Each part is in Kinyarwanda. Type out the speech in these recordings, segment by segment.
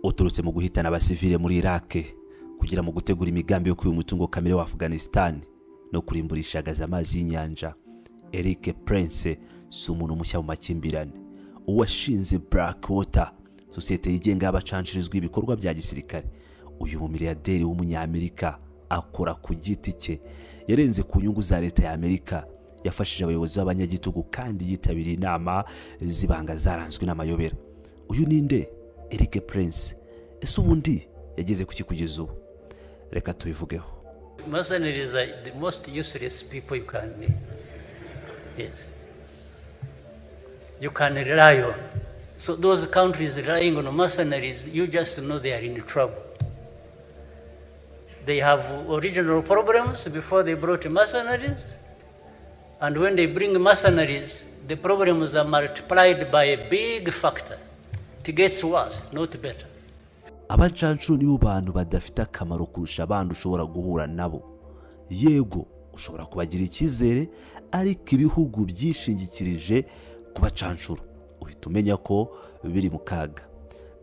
uturutse mu guhitana abasivile muri Iraq kugira mu gutegura imigambi yo kwiba umutungo kamere wa Afghanistan no kurimburisha gaza amazi y'inyanja. Eric Prince si umuntu mushya mu makimbirane. Uwashinze Blackwater, sosiyete yigenga y'abacanshirizwa ibikorwa bya gisirikare. Uyu mumiliyarderi w'umunyamerika akora ku giti cye, yarenze ku nyungu za leta ya Amerika, yafashije abayobozi b'abanyagitugu kandi yitabiriye inama zibanga zaranzwe n'amayobera. Uyu ninde? Eric Prince. Ese ubundi yageze ku kigeza ubu? Reka tubivugeho. Mercenaries are the most useless people you can meet. Yes. You can rely on. So those countries relying on mercenaries, you just know they are in trouble. They have original problems before they brought mercenaries. And when they bring mercenaries, the problems are multiplied by a big factor. It gets worse, not better. Abacancuro nibo bantu badafite akamaro kurusha abandi ushobora guhura nabo. Yego ushobora kubagira icyizere, ariko ibihugu byishingikirije ku bacancuro uhita umenya ko biri mu kaga.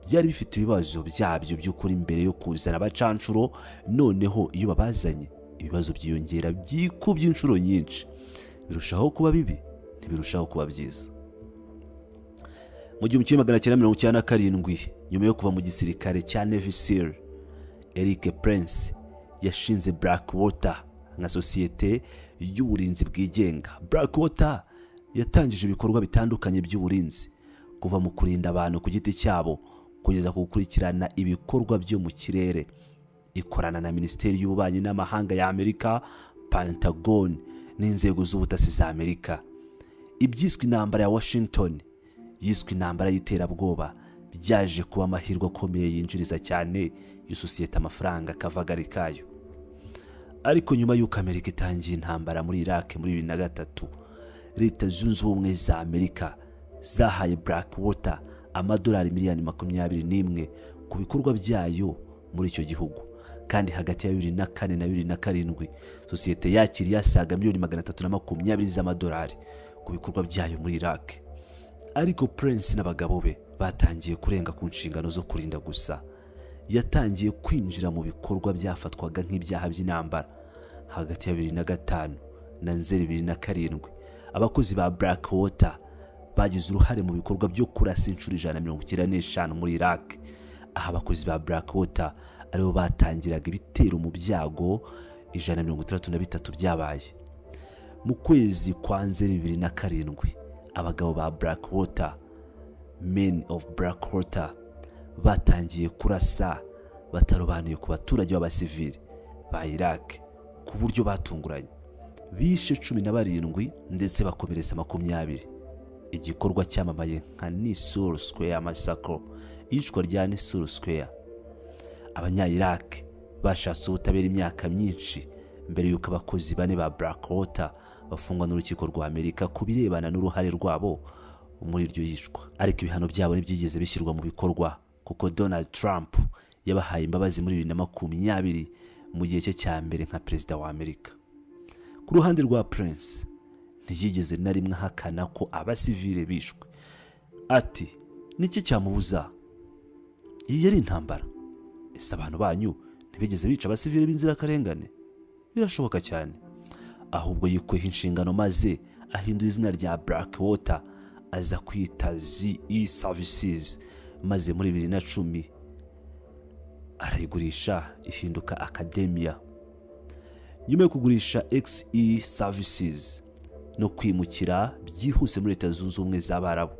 Byari bifite ibibazo byabyo by'ukuri mbere yo kuzana abacancuro, noneho iyo babazanye ibibazo byiyongera byikubye inshuro nyinshi. Birushaho kuba bibi, ntibirushaho kuba byiza. Mu 1997 nyuma yo kuva mu gisirikare cya Navy SEAL, Eric Prince yashinze Blackwater nka sosiyete y'uburinzi bwigenga. Blackwater yatangije ibikorwa bitandukanye by'uburinzi, kuva mu kurinda abantu ku giti cyabo kugeza ku gukurikirana ibikorwa byo mu kirere. Ikorana na Minisiteri y'Ububanyi n'Amahanga ya Amerika, Pentagon n'inzego z'ubutasi za Amerika. Ibyiswe intambara ya Washington, yiswe intambara y'iterabwoba, byaje kuba amahirwe akomeye yinjiriza cyane iyo sosiyete amafaranga kavagari kayo. Ariko nyuma y'uko Amerika itangiye intambara muri Iraq muri 2003, Leta Zunze Ubumwe za Amerika zahaye Blackwater amadolari miliyoni 21 ku bikorwa byayo muri icyo gihugu. Kandi hagati ya 2004 na 2007 sosiyete yakiriye asaga miliyoni 320 z'amadolari ku bikorwa byayo muri Iraq. Ariko Prince n'abagabo be batangiye kurenga ku nshingano zo kurinda gusa. Yatangiye kwinjira mu bikorwa byafatwaga nk'ibyaha by'intambara. Hagati ya 2005 na Nzeri 2007 abakozi ba Blackwater bagize uruhare mu bikorwa byo kurasa inshuro 195 muri Iraq. Aha abakozi ba Blackwater aribo batangiraga ibitero mu byago 133 byabaye. Mu kwezi kwa Nzeri 2007 abagabo ba Blackwater, Men of Blackwater, batangiye kurasa batarobanuye ku baturage b'abasivili ba Iraq ku buryo batunguranye. Bishe 17 ndetse bakomeretsa 20. Igikorwa cyamamaye nka Nisour Square Massacre, ishwa rya Nisour Square. Abanya-Iraq bashatse ubutabera imyaka myinshi mbere y'uko abakozi bane ba Blackwater bafungwa n'urukiko rwa Amerika kubirebana n'uruhare rwabo muri iryo yishwa. Ariko ibihano byabo ntibyigeze bishyirwa mu bikorwa kuko Donald Trump yabahaye imbabazi muri 2020 mu gihe cye cya mbere nka perezida wa Amerika. Ku ruhande rwa Prince ntiyigeze na rimwe ahakana ko abasivile bishwe. Ati niki cyamubuza? Iyi yari intambara. Ese abantu banyu ntibigeze bica abasivile b'inzirakarengane? Birashoboka cyane. Ahubwo yikweho inshingano maze ahindura izina rya Blackwater aza kwita ZE Services, maze muri 2010 arayigurisha ihinduka Academia. Nyuma yo kugurisha XE Services no kwimukira byihuse muri Leta Zunze Ubumwe z'Abarabu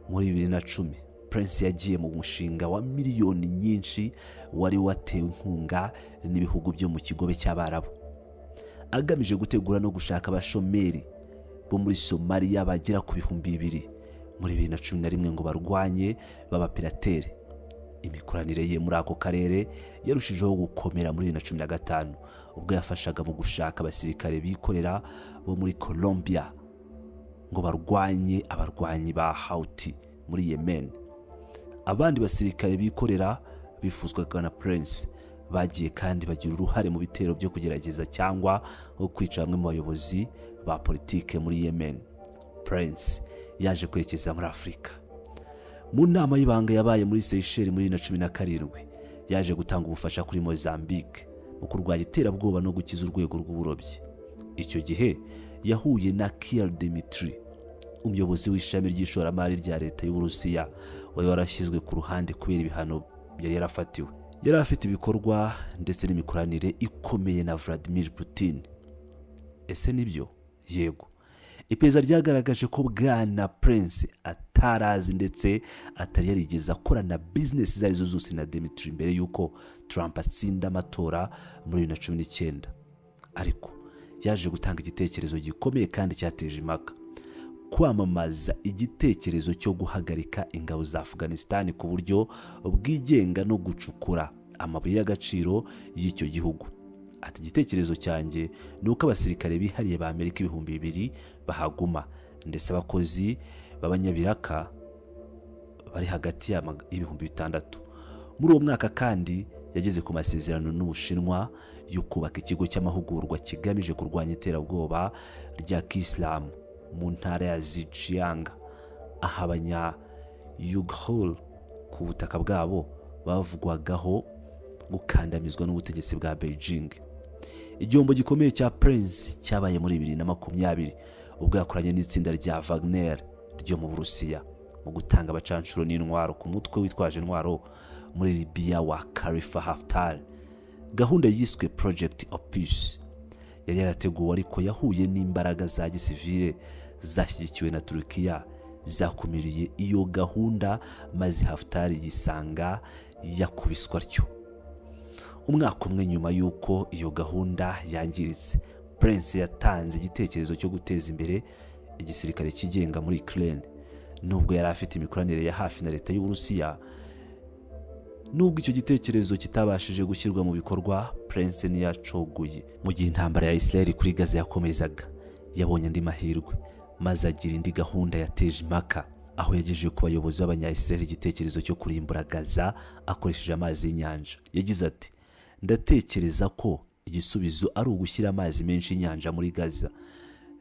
muri 2010, Prince yagiye mu mushinga wa miliyoni nyinshi wari watewe inkunga n'ibihugu byo mu kigobe cy'Abarabu, agamije gutegura no gushaka abashomeri bo muri Somalia bagera ku 200,000 muri 2011 ngo barwanye b'abapiratere. Imikoranire ye muri ako karere yarushijeho gukomera muri 2015 ubwo yafashaga mu gushaka abasirikare bikorera bo muri Colombia ngo barwanye abarwanyi ba Houthi muri Yemen. Abandi basirikare bikorera bifuzwaga na Prince bagiye kandi bagira uruhare mu bitero byo kugerageza cyangwa kwica bamwe mu bayobozi ba politike muri Yemen. Prince yaje kwerekeza muri Afrika. mu nama y'ibanga yabaye muri Seychelles muri 2017 yaje gutanga ubufasha kuri Mozambique mu kurwanya iterabwoba no gukiza urwego rw'uburobyi. Icyo gihe yahuye na Kiel Dimitri, umuyobozi w'ishami ry'ishoramari rya leta y'Uburusiya wari warashyizwe ku ruhande kubera ibihano yari yarafatiwe. Yari afite ibikorwa ndetse n'imikoranire ikomeye na Vladimir Putin. Ese nibyo? Yego. Iperereza ryagaragaje ko Bwana Prince atarazi ndetse atari yarigeze akorana business zarizo zose na Dimitri mbere yuko Trump atsinda amatora muri 2019. Ariko yaje gutanga igitekerezo gikomeye kandi cyateje impaka, kwamamaza igitekerezo cyo guhagarika ingabo za Afghanistan ku buryo bwigenga no gucukura amabuye y'agaciro y'icyo gihugu. Ati igitekerezo cyanjye ni uko abasirikare bihariye ba Amerika 2,000 bahaguma ndetse abakozi b'abanyabiraka bari hagati ya 6,000. Muri uwo mwaka kandi yageze ku masezerano n'Ubushinwa yo kubaka ikigo cy'amahugurwa kigamije kurwanya iterabwoba rya Kisilamu mu ntara ya Zhejiang, aho abanya-Uyghur ku butaka bwabo bavugwagaho gukandamizwa n'ubutegetsi bwa Beijing. Igihombo gikomeye cya Prince cyabaye muri 2020 ubwo yakoranye n'itsinda rya Wagner ryo mu Burusiya mu gutanga abacanshuro n'intwaro ku mutwe witwaje intwaro muri Libya wa Khalifa Haftar. Gahunda yiswe Project Opus yari yarateguwe ariko yahuye n'imbaraga za gisivile zashyigikiwe na Turkiya zakumiriye iyo gahunda, maze Haftar yisanga yakubiswa atyo. Umwaka umwe nyuma y'uko iyo gahunda yangiritse, Prince yatanze igitekerezo cyo guteza imbere igisirikare kigenga muri Ukraine. Nubwo yari afite imikoranire ya hafi na leta y'Uburusiya, nubwo icyo gitekerezo kitabashije gushyirwa mu bikorwa, Prince ntiyacoguye. Mu gihe intambara ya Israel kuri Gaza yakomezaga, yabonye andi mahirwe maze agira indi gahunda yateje impaka, aho yagejeje ku bayobozi b'abanya-Israel igitekerezo cyo kurimbura Gaza akoresheje amazi y'inyanja. Yagize ati, ndatekereza ko igisubizo ari ugushyira amazi menshi y'inyanja muri Gaza.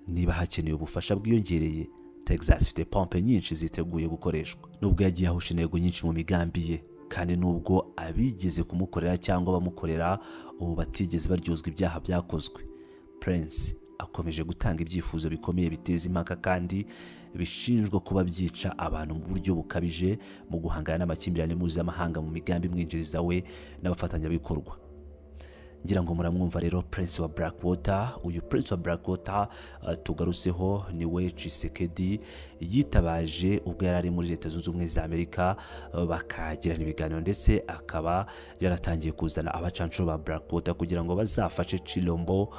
Niba hakeneye ubufasha bwiyongereye, Texas ifite pompe nyinshi ziteguye gukoreshwa. Nubwo yagiye ahusha intego nyinshi mu migambi ye, kandi nubwo abigeze kumukorera cyangwa bamukorera ubu batigeze baryozwa ibyaha byakozwe, Prince akomeje gutanga ibyifuzo bikomeye biteza impaka kandi bishinjwa kuba byica abantu mu buryo bukabije mu guhangana n'amakimbirane mpuzamahanga mu migambi mwinjiriza we n'abafatanyabikorwa. Ngira ngo muramwumva rero Prince wa Blackwater. Uyu Prince wa Blackwater tugaruseho niwe Tshisekedi yitabaje ubwo yari ari muri Leta Zunze Ubumwe za Amerika, bakagirana ibiganiro ndetse akaba yaratangiye kuzana abacanshuro ba Blackwater kugira ngo bazafashe Chilombo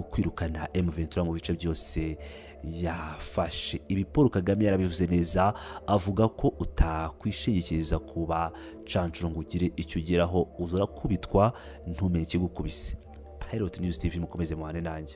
kwirukana M23 mu bice byose yafashe. Ibi Paul Kagame yarabivuze neza, avuga ko utakwishingikiriza kuba canshuro ngo ugire icyo ugeraho, uzarakubitwa ntumenye ikigukubise. Pilot News TV mukomeze muhane nanjye.